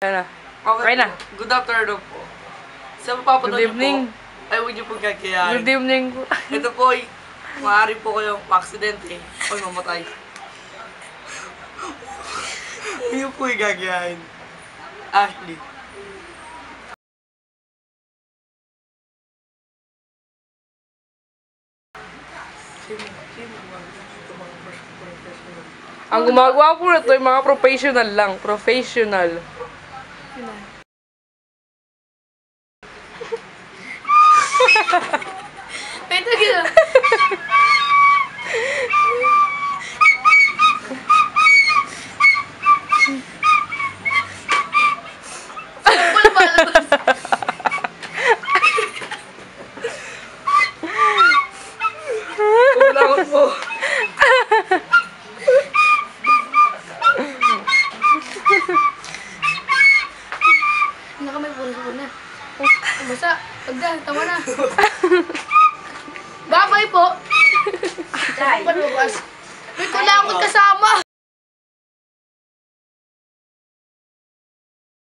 Ano? Okay na. Good afternoon po. Sa mapapanood Good evening. niyo po, ay huwag niyo pong kakayahin. Good evening po. Ito po ay, maaari po kayong aksidente o mamatay. Hindi po ay gagayahin. Ashley. Ang gumagawa po na ito yung mga professional lang. Professional. Wait, lagi na. Kulangot po. Hindi na kami puro na. Basta, wag na, tama na. Babay po. Panukas. May kulangot kasama.